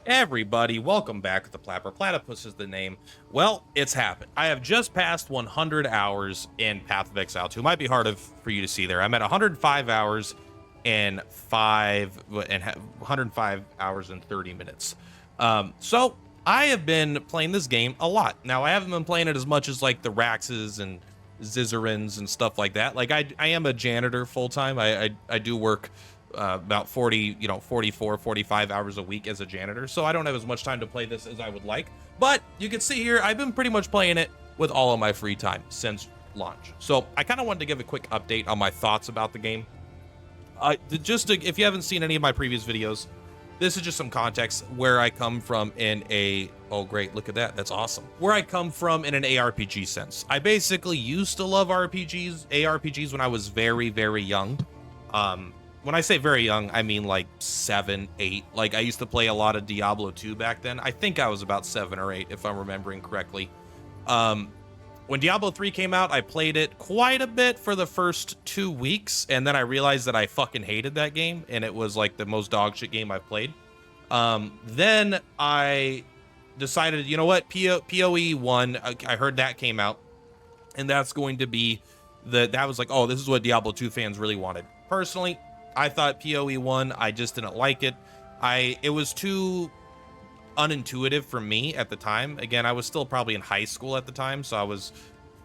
Everybody, welcome back. The Purplatypus is the name. Well, it's happened. I have just passed 100 hours in Path of Exile 2. Might be hard for you to see there. I'm at 105 hours and 105 hours and 30 minutes. So I have been playing this game a lot. Now, I haven't been playing it as much as like the Raxes and Zizerins and stuff like that. Like I am a janitor full time. I do work about 44, 45 hours a week as a janitor. So I don't have as much time to play this as I would like. But you can see here, I've been pretty much playing it with all of my free time since launch. So I kind of wanted to give a quick update on my thoughts about the game. If you haven't seen any of my previous videos, this is just some context where I come from in a, oh great, look at that, that's awesome. Where I come from in an ARPG sense. I basically used to love ARPGs when I was very, very young. When I say very young, I mean like 7, 8. Like I used to play a lot of Diablo 2 back then. I think I was about 7 or 8, if I'm remembering correctly. When Diablo 3 came out, I played it quite a bit for the first 2 weeks, and then I realized that I fucking hated that game, and it was like the most dog shit game I've played. Then I decided, you know what, PoE 1, I heard that came out, and that's going to be that was like, oh, this is what Diablo 2 fans really wanted. Personally, I thought PoE 1, I just didn't like it. It was too unintuitive for me at the time. Again, I was still probably in high school at the time, so I was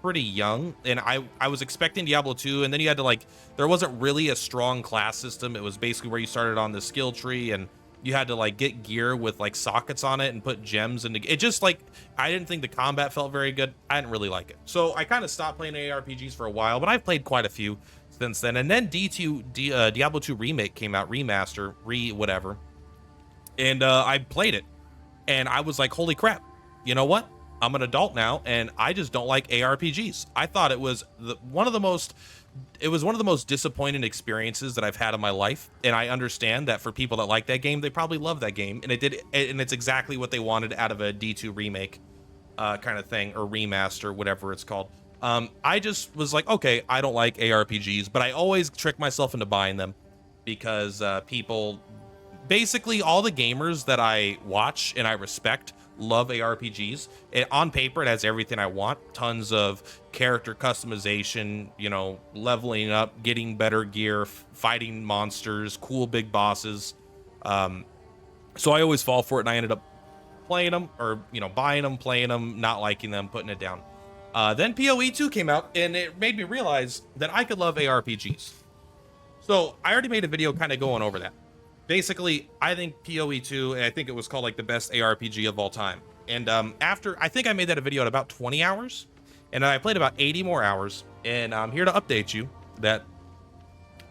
pretty young, and I was expecting Diablo 2, and then you had to like, there wasn't really a strong class system. It was basically where you started on the skill tree, and you had to like get gear with like sockets on it and put gems into it. Just like, I didn't think the combat felt very good. I didn't really like it, so I kind of stopped playing ARPGs for a while, but I've played quite a few since then. And then Diablo 2 remake came out, remaster, whatever, and I played it, and I was like, holy crap, you know what? I'm an adult now, and I just don't like ARPGs. I thought it was one of the most disappointing experiences that I've had in my life. And I understand that for people that like that game, they probably love that game. And it's exactly what they wanted out of a D2 remake kind of thing, or remaster, whatever it's called. I just was like, okay, I don't like ARPGs, but I always trick myself into buying them because basically all the gamers that I watch and I respect love ARPGs. On paper, it has everything I want. Tons of character customization, you know, leveling up, getting better gear, fighting monsters, cool big bosses. So I always fall for it, and I ended up playing them, or, you know, buying them, playing them, not liking them, putting it down. Then PoE 2 came out, and it made me realize that I could love ARPGs. So I already made a video kind of going over that. Basically, I think PoE 2, and I think it was called like the best ARPG of all time. And I think I made that a video at about 20 hours, and I played about 80 more hours, and I'm here to update you that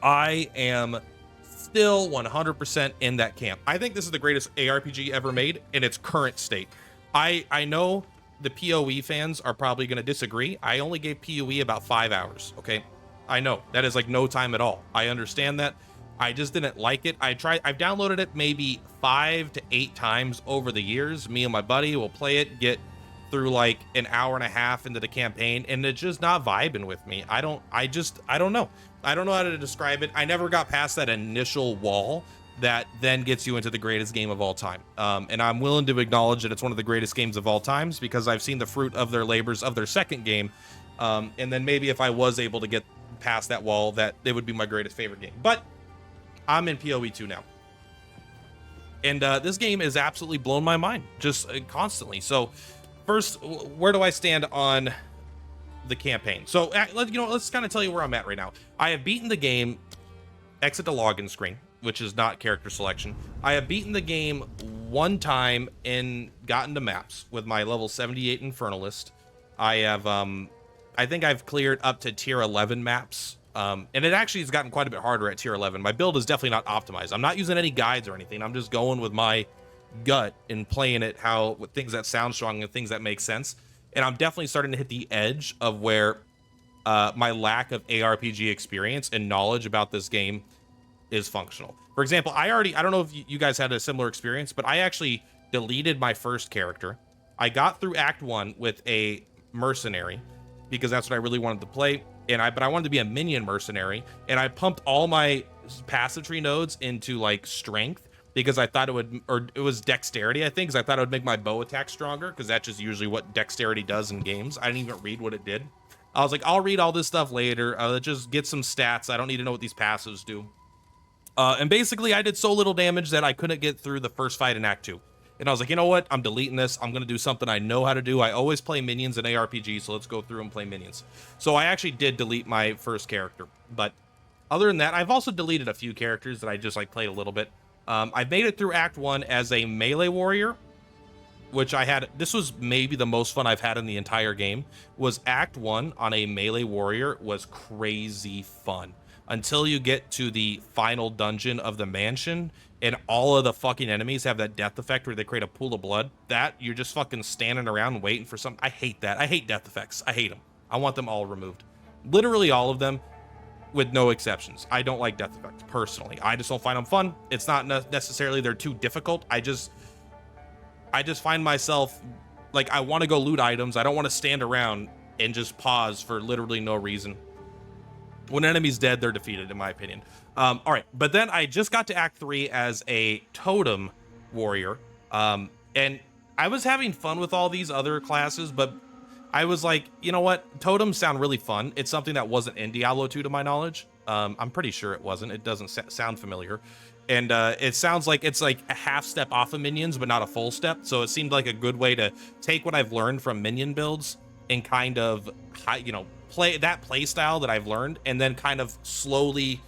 I am still 100% in that camp. I think this is the greatest ARPG ever made in its current state. I know the PoE fans are probably going to disagree. I only gave PoE about 5 hours, okay? I know, that is like no time at all. I understand that. I just didn't like it. I've downloaded it maybe 5 to 8 times over the years. Me and my buddy will play it, get through like an hour and a half into the campaign, and it's just not vibing with me. I don't know. I don't know how to describe it. I never got past that initial wall that then gets you into the greatest game of all time. And I'm willing to acknowledge that it's one of the greatest games of all times because I've seen the fruit of their labors of their second game. And then maybe if I was able to get past that wall, that it would be my greatest favorite game. But I'm in PoE 2 now, and this game is absolutely blown my mind, just constantly. So first, where do I stand on the campaign? So let's kind of tell you where I'm at right now. I have beaten the game, exit the login screen, which is not character selection. I have beaten the game 1 time and gotten to maps with my level 78 Infernalist. I have I think I've cleared up to tier 11 maps. And it actually has gotten quite a bit harder at tier 11. My build is definitely not optimized. I'm not using any guides or anything. I'm just going with my gut and playing it with things that sound strong and things that make sense. And I'm definitely starting to hit the edge of where my lack of ARPG experience and knowledge about this game is functional. For example, I don't know if you guys had a similar experience, but I actually deleted my first character. I got through Act 1 with a mercenary because that's what I really wanted to play. But I wanted to be a minion mercenary, and I pumped all my passive tree nodes into like strength, because I thought it would, or it was dexterity, I think, because I thought it would make my bow attack stronger, because that's just usually what dexterity does in games. I didn't even read what it did. I was like, I'll read all this stuff later. Let's just get some stats. I don't need to know what these passives do. And basically, I did so little damage that I couldn't get through the first fight in Act 2. And I was like, you know what? I'm deleting this. I'm going to do something I know how to do. I always play minions in ARPG, so let's go through and play minions. So I actually did delete my first character. But other than that, I've also deleted a few characters that I just like played a little bit. I made it through Act 1 as a melee warrior, which I had. This was maybe the most fun I've had in the entire game. Was Act 1 on a melee warrior was crazy fun. Until you get to the final dungeon of the mansion and all of the fucking enemies have that death effect where they create a pool of blood. That you're just fucking standing around waiting for something. I hate that. I hate death effects. I hate them. I want them all removed. Literally all of them, with no exceptions. I don't like death effects personally. I just don't find them fun. It's not necessarily they're too difficult. I just find myself like I want to go loot items. I don't want to stand around and just pause for literally no reason. When an enemy's dead, they're defeated, in my opinion. All right, but then I just got to Act 3 as a totem warrior, and I was having fun with all these other classes, but I was like, you know what? Totems sound really fun. It's something that wasn't in Diablo 2 to my knowledge. I'm pretty sure it wasn't. It doesn't sound familiar. And it sounds like it's like a half step off of minions, but not a full step. So it seemed like a good way to take what I've learned from minion builds and kind of, play style that I've learned, and then kind of slowly,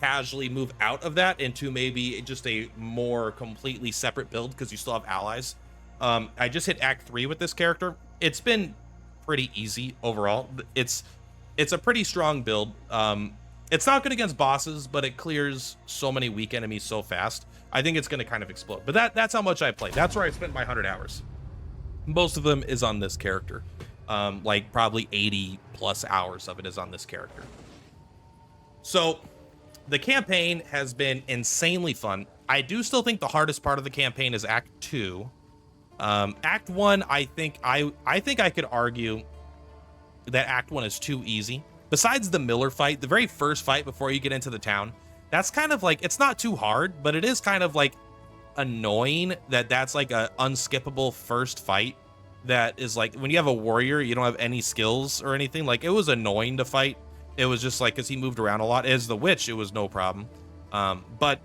casually move out of that into maybe just a more completely separate build because you still have allies. I just hit Act 3 with this character. It's been pretty easy overall. It's a pretty strong build. It's not good against bosses, but it clears so many weak enemies so fast. I think it's going to kind of explode. But that's how much I played. That's where I spent my 100 hours. Most of them is on this character. Like probably 80 plus hours of it is on this character. So the campaign has been insanely fun. I do still think the hardest part of the campaign is Act 2. Act 1, I think I could argue that Act 1 is too easy. Besides the Miller fight, the very first fight before you get into the town, that's kind of like, it's not too hard, but it is kind of like annoying that that's like a unskippable first fight. That is like, when you have a warrior, you don't have any skills or anything. Like, it was annoying to fight. It was just like, because he moved around a lot. As the witch, it was no problem. But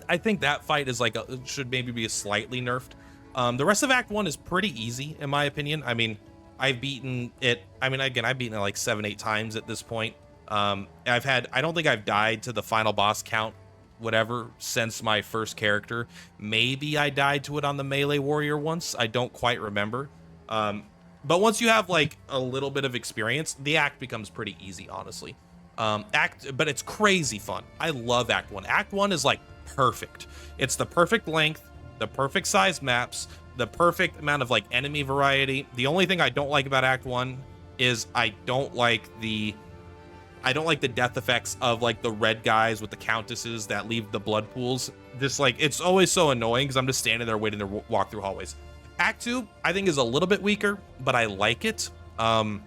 I think that fight is like, should maybe be slightly nerfed. The rest of Act 1 is pretty easy, in my opinion. I mean, I've beaten it. I mean, again, I've beaten it like 7-8 times at this point. I don't think I've died to the final boss count whatever since my first character. Maybe I died to it on the melee warrior once. I don't quite remember. But once you have like a little bit of experience, the act becomes pretty easy, honestly. But it's crazy fun. I love Act 1. Act 1 is like perfect. It's the perfect length, the perfect size maps, the perfect amount of like enemy variety. The only thing I don't like about Act 1 is I don't like the death effects of like the red guys with the countesses that leave the blood pools. Just like, it's always so annoying because I'm just standing there waiting to walk through hallways. Act 2, I think, is a little bit weaker, but I like it. I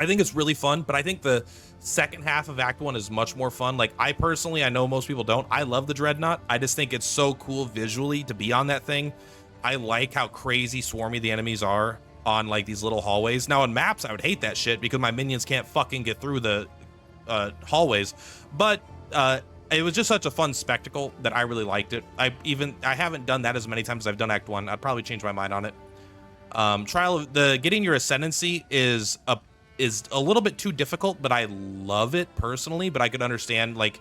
think it's really fun, but I think the second half of Act 1 is much more fun. Like, I know most people don't. I love the Dreadnought. I just think it's so cool visually to be on that thing. I like how crazy swarmy the enemies are on like these little hallways. Now on maps, I would hate that shit because my minions can't fucking get through the hallways, but it was just such a fun spectacle that I really liked it. I haven't done that as many times as I've done Act 1. I'd probably change my mind on it. Getting your ascendancy is a little bit too difficult, but I love it personally. But I could understand, like,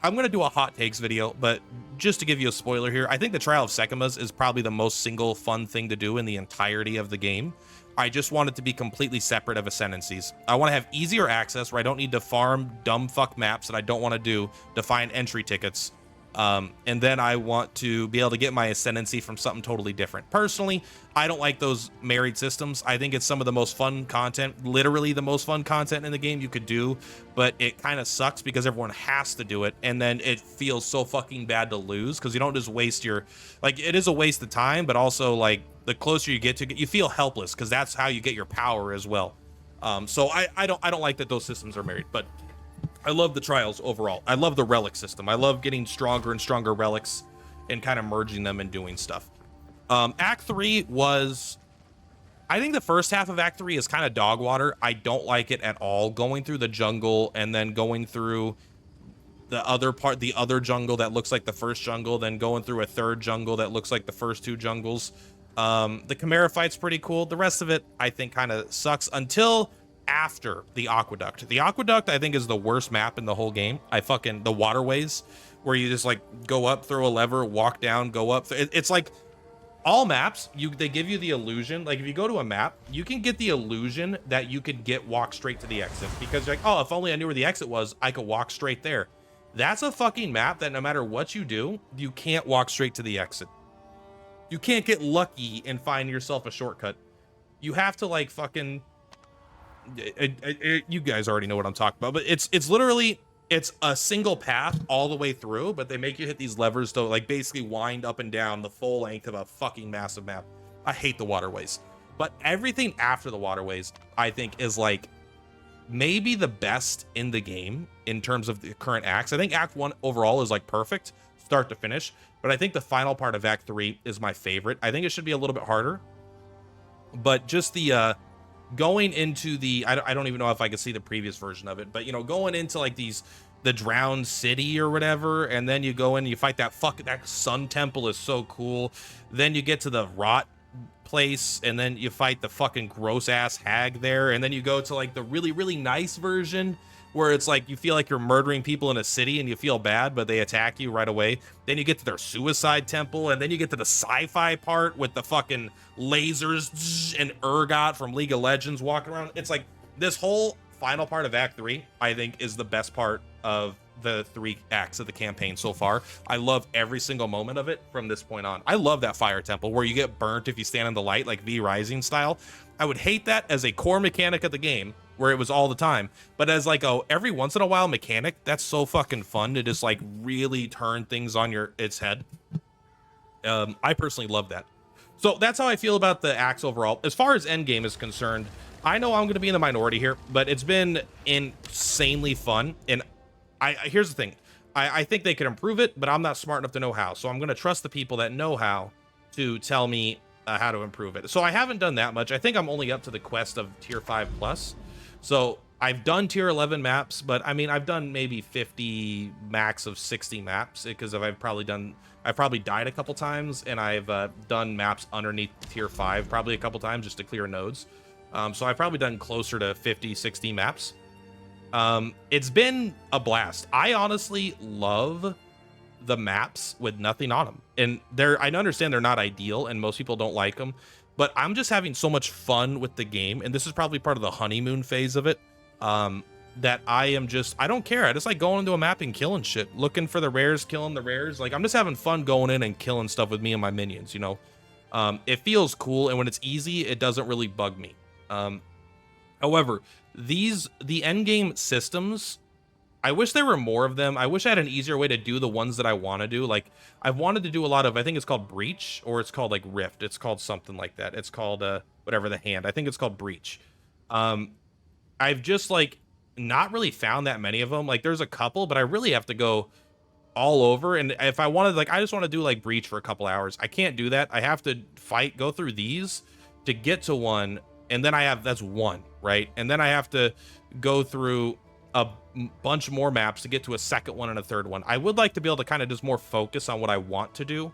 I'm gonna do a hot takes video, but just to give you a spoiler here, I think the Trial of Sekimas is probably the most single fun thing to do in the entirety of the game. I just want it to be completely separate of ascendancies. I want to have easier access where I don't need to farm dumb fuck maps that I don't want to do to find entry tickets. And then I want to be able to get my ascendancy from something totally different. Personally, I don't like those married systems. I think it's some of the most fun content, literally the most fun content in the game you could do, but it kind of sucks because everyone has to do it. And then it feels so fucking bad to lose because you don't just waste your, like, it is a waste of time, but also like the closer you get to it, you feel helpless because that's how you get your power as well. So I don't like that those systems are married, but I love the trials overall. I love the relic system. I love getting stronger and stronger relics and kind of merging them and doing stuff. Act 3 was, I think the first half of Act 3 is kind of dog water. I don't like it at all. Going through the jungle and then going through the other jungle that looks like the first jungle, then going through a third jungle that looks like the first two jungles. The Chimera fight's pretty cool. The rest of it, I think, kind of sucks until after the Aqueduct. The Aqueduct, I think, is the worst map in the whole game. The waterways, where you just like go up, throw a lever, walk down, go up. It's like all maps, they give you the illusion, like if you go to a map, you can get the illusion that you could walk straight to the exit, because you're like, oh, if only I knew where the exit was, I could walk straight there. That's a fucking map that no matter what you do, you can't walk straight to the exit. You can't get lucky and find yourself a shortcut. You have to like fucking, you guys already know what I'm talking about, but it's literally, it's a single path all the way through, but they make you hit these levers to like basically wind up and down the full length of a fucking massive map. I hate the waterways, but everything after the waterways, I think, is like maybe the best in the game in terms of the current acts. I think Act 1 overall is like perfect, start to finish, but I think the final part of Act 3 is my favorite. I think it should be a little bit harder, but just the going into the, I don't even know if I could see the previous version of it, but you know, going into like the drowned city or whatever, and then you go in, you fight that sun temple is so cool. Then you get to the rot place, and then you fight the fucking gross ass hag there, and then you go to like the really, really nice version where it's like you feel like you're murdering people in a city and you feel bad, but they attack you right away. Then you get to their suicide temple, and then you get to the sci-fi part with the fucking lasers and Urgot from League of Legends walking around. It's like this whole final part of Act 3, I think, is the best part of the 3 acts of the campaign so far. I love every single moment of it from this point on. I love that fire temple where you get burnt if you stand in the light, like V Rising style. I would hate that as a core mechanic of the game where it was all the time, but as like a every once in a while mechanic, that's so fucking fun to just like really turn things on its head. I personally love that. So that's how I feel about the acts overall. As far as Endgame is concerned, I know I'm going to be in the minority here, but it's been insanely fun. And here's the thing. I think they could improve it, but I'm not smart enough to know how. So I'm going to trust the people that know how to tell me how to improve it. So I haven't done that much. I think I'm only up to the quest of tier 5 plus. So I've done tier 11 maps, but I mean, I've done maybe 50 max of 60 maps, because I've probably died a couple times, and I've done maps underneath tier 5 probably a couple times just to clear nodes. So I've probably done closer to 50, 60 maps. It's been a blast. I honestly love the maps with nothing on them. And I understand they're not ideal and most people don't like them, but I'm just having so much fun with the game. And this is probably part of the honeymoon phase of it. That I don't care. I just like going into a map and killing shit, looking for the rares, killing the rares. Like I'm just having fun going in and killing stuff with me and my minions, you know? It feels cool. And when it's easy, it doesn't really bug me. However, the endgame systems, I wish there were more of them. I wish I had an easier way to do the ones that I want to do. Like I've wanted to do a lot of, I think it's called Breach, or it's called like Rift. It's called something like that. It's called whatever, the hand. I think it's called Breach. I've just like not really found that many of them. Like there's a couple, but I really have to go all over. And if I wanted, like, I just want to do like Breach for a couple hours. I can't do that. I have to go through these to get to one. And then that's one, right? And then I have to go through a bunch more maps to get to a second one and a third one. I would like to be able to kind of just more focus on what I want to do.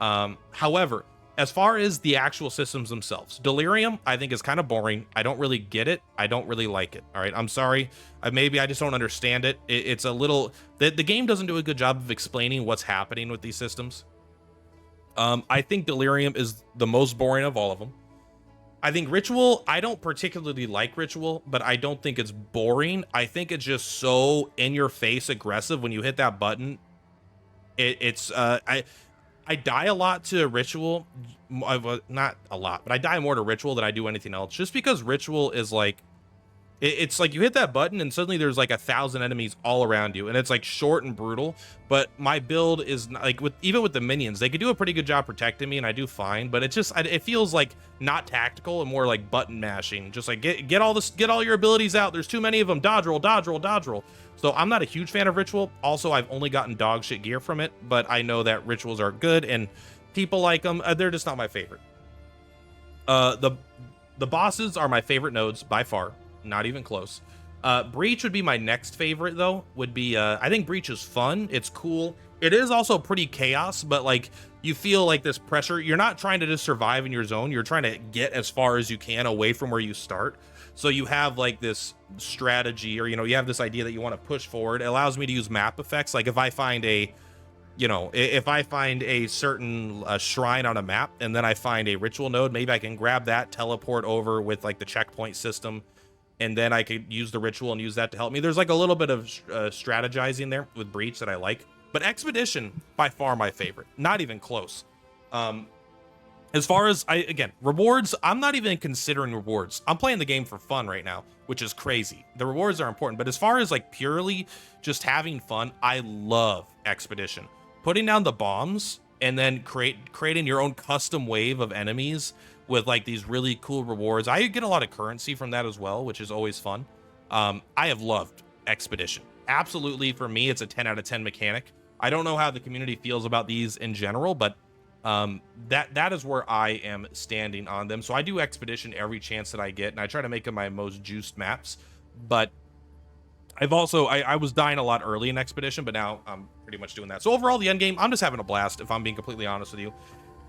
However, as far as the actual systems themselves, Delirium, I think, is kind of boring. I don't really get it. I don't really like it. All right, I'm sorry. Maybe I just don't understand it. It's a little... The game doesn't do a good job of explaining what's happening with these systems. I think Delirium is the most boring of all of them. I think Ritual, I don't particularly like Ritual, but I don't think it's boring. I think it's just so in-your-face aggressive when you hit that button. I die a lot to Ritual. Not a lot, but I die more to Ritual than I do anything else. Just because Ritual is like... It's like you hit that button and suddenly there's like 1,000 enemies all around you, and it's like short and brutal. But my build is not, like, even with the minions, they could do a pretty good job protecting me, and I do fine. But it feels like not tactical and more like button mashing. Just like get all your abilities out. There's too many of them. Dodge roll, dodge roll, dodge roll. So I'm not a huge fan of ritual. Also, I've only gotten dog shit gear from it, but I know that rituals are good and people like them. They're just not my favorite. The bosses are my favorite nodes by far. Not even close. Breach would be my next favorite, though. Would be I think Breach is fun. It's cool. It is also pretty chaos, but like you feel like this pressure. You're not trying to just survive in your zone. You're trying to get as far as you can away from where you start. So you have like this strategy, or you have this idea that you want to push forward. It allows me to use map effects. Like if I find if I find a certain shrine on a map and then I find a ritual node, maybe I can grab that, teleport over with like the checkpoint system, and then I could use the ritual and use that to help me. There's like a little bit of strategizing there with Breach that I like. But Expedition, by far my favorite. Not even close. As far as, rewards, I'm not even considering rewards. I'm playing the game for fun right now, which is crazy. The rewards are important. But as far as like purely just having fun, I love Expedition. Putting down the bombs and then creating your own custom wave of enemies with like these really cool rewards. I get a lot of currency from that as well, which is always fun. I have loved Expedition. Absolutely, for me, it's a 10 out of 10 mechanic. I don't know how the community feels about these in general, but that is where I am standing on them. So I do Expedition every chance that I get, and I try to make them my most juiced maps. But I've also, I was dying a lot early in Expedition, but now I'm pretty much doing that. So overall, the end game, I'm just having a blast, if I'm being completely honest with you.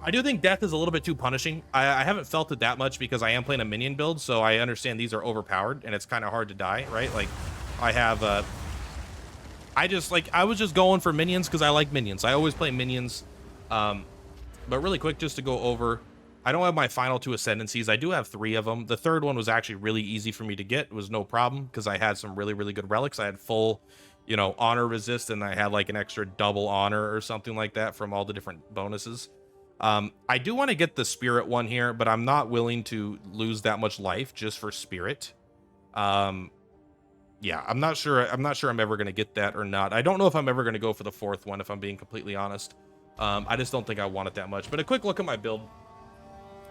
I do think death is a little bit too punishing. I haven't felt it that much because I am playing a minion build, so I understand these are overpowered and it's kind of hard to die, right? Like I have I was just going for minions because I like minions. I always play minions. But really quick, just to go over, I don't have my final 2 ascendancies. I do have 3 of them. The third one was actually really easy for me to get. It was no problem because I had some really, really good relics. I had full, honor resist, and I had like an extra double honor or something like that from all the different bonuses. I do want to get the spirit one here, but I'm not willing to lose that much life just for spirit. Yeah, I'm not sure I'm ever going to get that or not. I don't know if I'm ever going to go for the 4th one, if I'm being completely honest. I just don't think I want it that much. But a quick look at my build.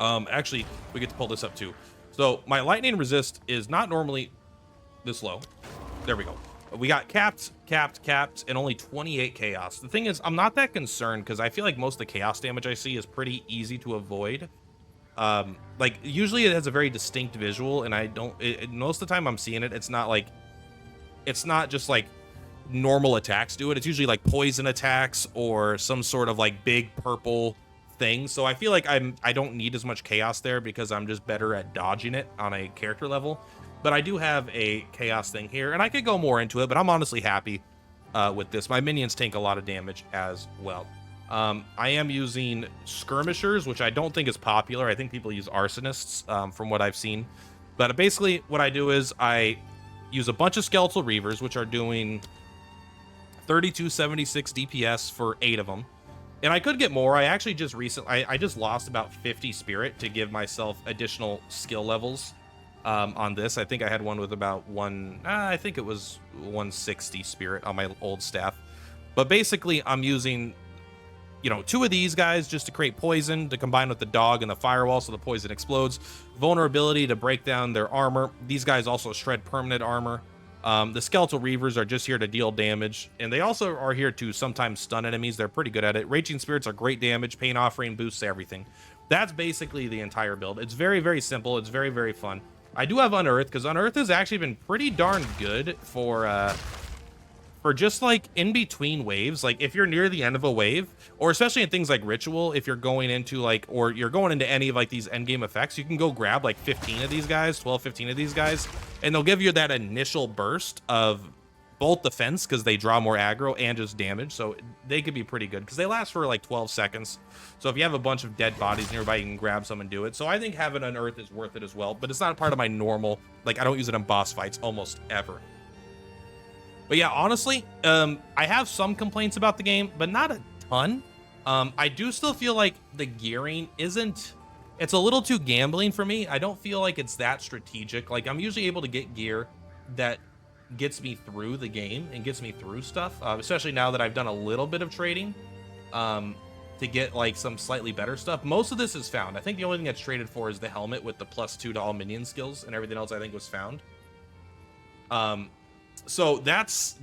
Actually, we get to pull this up too. So my lightning resist is not normally this low. There we go. We got capped, and only 28 chaos. The thing is, I'm not that concerned because I feel like most of the chaos damage I see is pretty easy to avoid. Like usually it has a very distinct visual, and I don't. Most of the time I'm seeing it. It's not just like normal attacks do it. It's usually like poison attacks or some sort of like big purple thing. So I feel like I don't need as much chaos there because I'm just better at dodging it on a character level. But I do have a chaos thing here, and I could go more into it, but I'm honestly happy with this. My minions take a lot of damage as well. I am using skirmishers, which I don't think is popular. I think people use arsonists from what I've seen. But basically what I do is I use a bunch of skeletal reavers, which are doing 3276 DPS for 8 of them. And I could get more. I actually just I just lost about 50 spirit to give myself additional skill levels on this. I think I had one with about I think it was 160 spirit on my old staff. But basically I'm using 2 of these guys just to create poison to combine with the dog and the firewall so the poison explodes. Vulnerability to break down their armor. These guys also shred permanent armor. The skeletal reavers are just here to deal damage, and they also are here to sometimes stun enemies. They're pretty good at it. Raging spirits are great damage. Pain offering boosts everything. That's basically the entire build. It's very, very simple. It's very, very fun. I do have Unearth because Unearth has actually been pretty darn good for just like in between waves. Like if you're near the end of a wave, or especially in things like ritual, if you're going into like, or you're going into any of like these end game effects, you can go grab like 15 of these guys, 15 of these guys, and they'll give you that initial burst of both defense because they draw more aggro and just damage. So they could be pretty good because they last for like 12 seconds. So if you have a bunch of dead bodies nearby, you can grab some and do it. So I think having Unearth is worth it as well, but it's not a part of my normal, like I don't use it in boss fights almost ever. But yeah, honestly, I have some complaints about the game, but not a ton. I do still feel like the gearing isn't it's a little too gambling for me. I don't feel like it's that strategic. Like, I'm usually able to get gear that gets me through the game and gets me through stuff, especially now that I've done a little bit of trading to get like some slightly better stuff. Most of this is found. I think the only thing that's traded for is the helmet with the +2 to all minion skills, and everything else I think was found. So that's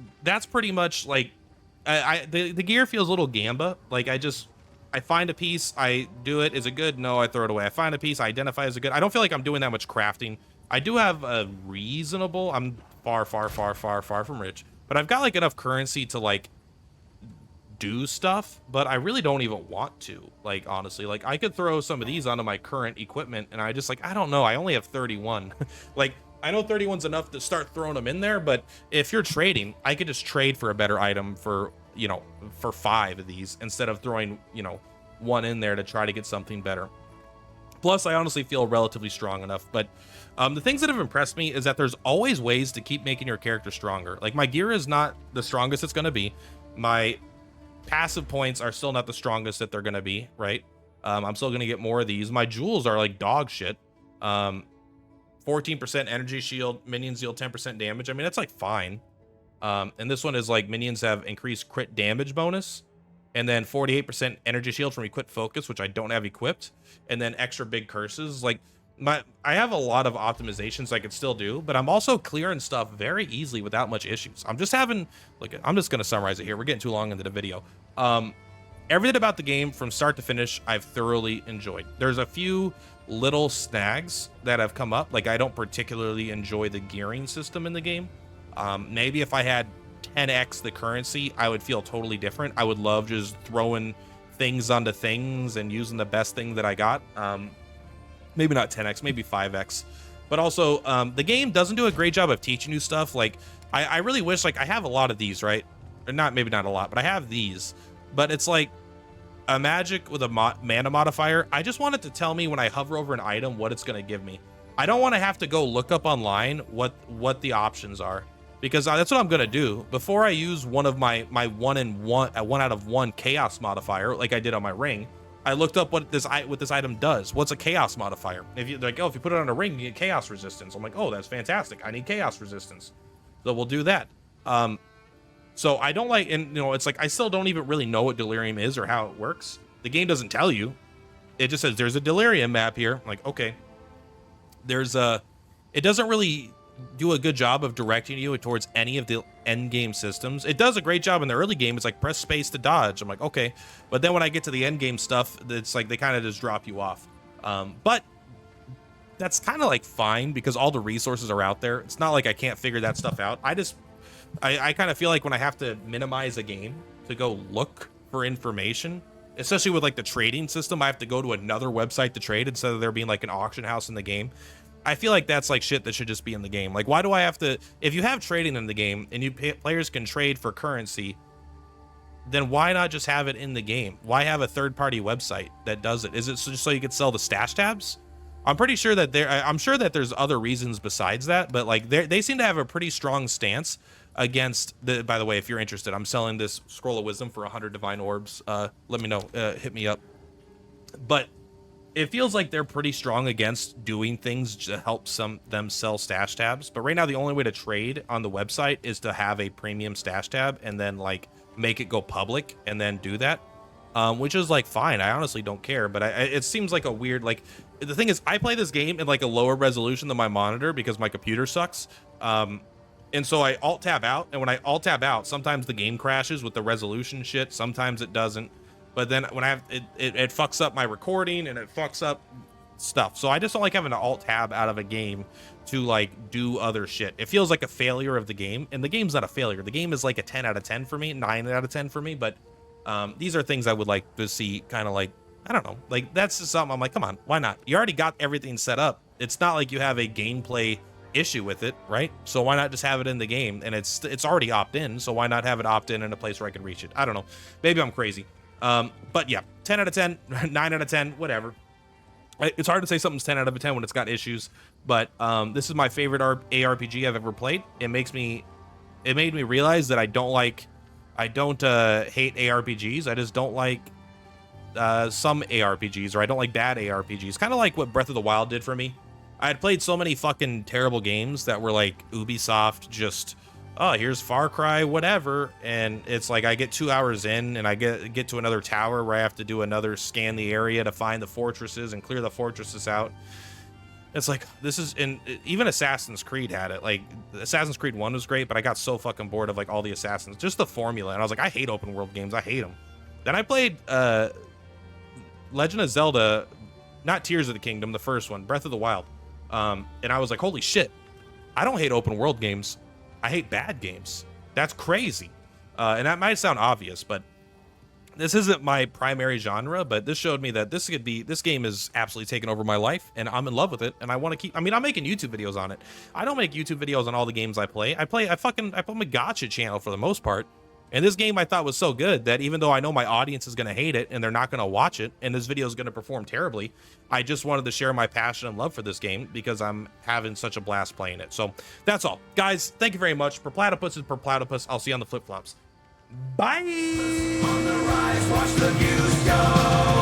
pretty much like the gear feels a little gamba. Like, I find a piece, I do it. Is it good? No, I throw it away. I find a piece, I identify as a good. I don't feel like I'm doing that much crafting. I do have a reasonable, I'm far from rich, but I've got like enough currency to like do stuff, but I really don't even want to. Like, honestly, like I could throw some of these onto my current equipment, and I just like, I don't know, I only have 31. Like, I know 31's enough to start throwing them in there, but if you're trading, I could just trade for a better item for, you know, for 5 of these instead of throwing, you know, 1 in there to try to get something better. Plus, I honestly feel relatively strong enough. But the things that have impressed me is that there's always ways to keep making your character stronger. Like, my gear is not the strongest it's going to be. My passive points are still not the strongest that they're going to be, right? I'm still going to get more of these. My jewels are like dog shit. 14% energy shield, minions deal 10% damage. I mean, that's like fine. And this one is like minions have increased crit damage bonus, and then 48% energy shield from equipped focus, which I don't have equipped, and then extra big curses. Like, I have a lot of optimizations I could still do, but I'm also clearing stuff very easily without much issues. I'm just having, like, I'm just gonna summarize it here. We're getting too long into the video. Everything about the game from start to finish, I've thoroughly enjoyed. There's a few little snags that have come up. Like, I don't particularly enjoy the gearing system in the game. Maybe if I had 10x the currency, I would feel totally different. I would love just throwing things onto things and using the best thing that I got. Maybe not 10x, maybe 5x. But also, the game doesn't do a great job of teaching you stuff. Like, I really wish, like, I have a lot of these, right? Or not, maybe not a lot, but I have these. But it's like a magic with a mana modifier. I just want it to tell me when I hover over an item what it's going to give me. I don't want to have to go look up online what the options are, because that's what I'm going to do before I use one of my 1 out of 1 chaos modifier, like I did on my ring. I looked up what this item does. What's a chaos modifier? If you like, oh, if you put it on a ring, you get chaos resistance. I'm like, oh, that's fantastic. I need chaos resistance, so we'll do that. So I don't like, and you know, it's like I still don't even really know what delirium is or how it works. The game doesn't tell you. It just says there's a delirium map here. I'm like, okay. It doesn't really do a good job of directing you towards any of the end game systems. It does a great job in the early game. It's like press space to dodge. I'm like, okay. But then when I get to the end game stuff, it's like they kind of just drop you off. But that's kind of like fine because all the resources are out there. It's not like I can't figure that stuff out. I kind of feel like when I have to minimize a game to go look for information, especially with like the trading system, I have to go to another website to trade instead of there being like an auction house in the game. I feel like that's like shit that should just be in the game. Like, why do I have to, if you have trading in the game and players can trade for currency, then why not just have it in the game? Why have a third-party website that does it? Is it just so you could sell the stash tabs? I'm pretty sure that I'm sure that there's other reasons besides that, but like they seem to have a pretty strong stance against the, by the way, if you're interested, I'm selling this scroll of wisdom for 100 divine orbs. Let me know, hit me up. But it feels like they're pretty strong against doing things to help them sell stash tabs. But right now, the only way to trade on the website is to have a premium stash tab and then like make it go public and then do that, which is like fine. I honestly don't care, but it seems like a weird, like, the thing is, I play this game in like a lower resolution than my monitor because my computer sucks. And so I alt tab out, and when I alt tab out, sometimes the game crashes with the resolution shit. Sometimes it doesn't. But then when I have it fucks up my recording and it fucks up stuff. So I just don't like having to alt tab out of a game to like do other shit. It feels like a failure of the game, and the game's not a failure. The game is like a 10 out of 10 for me, 9 out of 10 for me. But these are things I would like to see, kind of like, I don't know, like that's just something I'm like, come on, why not? You already got everything set up. It's not like you have a gameplay issue with it, right? So why not just have it in the game? And it's already opt-in, so why not have it opt-in in a place where I can reach it? I don't know. Maybe I'm crazy. But yeah, 10 out of 10, 9 out of 10, whatever. It's hard to say something's 10 out of 10 when it's got issues, but this is my favorite ARPG I've ever played. It made me realize that I don't hate ARPGs. I just don't like some ARPGs, or I don't like bad ARPGs. Kind of like what Breath of the Wild did for me. I had played so many fucking terrible games that were like Ubisoft just, oh, here's Far Cry, whatever. And it's like I get 2 hours in and I get to another tower where I have to do another scan the area to find the fortresses and clear the fortresses out. It's like, this is, and even Assassin's Creed had it. Like, Assassin's Creed 1 was great, but I got so fucking bored of like all the Assassins, just the formula. And I was like, I hate open world games. I hate them. Then I played Legend of Zelda, not Tears of the Kingdom, the first one, Breath of the Wild. And I was like, holy shit, I don't hate open world games. I hate bad games. That's crazy. And that might sound obvious, but this isn't my primary genre, but this showed me that this game is absolutely taken over my life, and I'm in love with it, and I want to keep, I mean, I'm making YouTube videos on it. I don't make YouTube videos on all the games I play. I put my gotcha channel for the most part. And this game I thought was so good that even though I know my audience is going to hate it and they're not going to watch it, and this video is going to perform terribly, I just wanted to share my passion and love for this game because I'm having such a blast playing it. So that's all. Guys, thank you very much. Purplatypus is Purplatypus. I'll see you on the flip-flops. Bye! On the rise, watch the views go.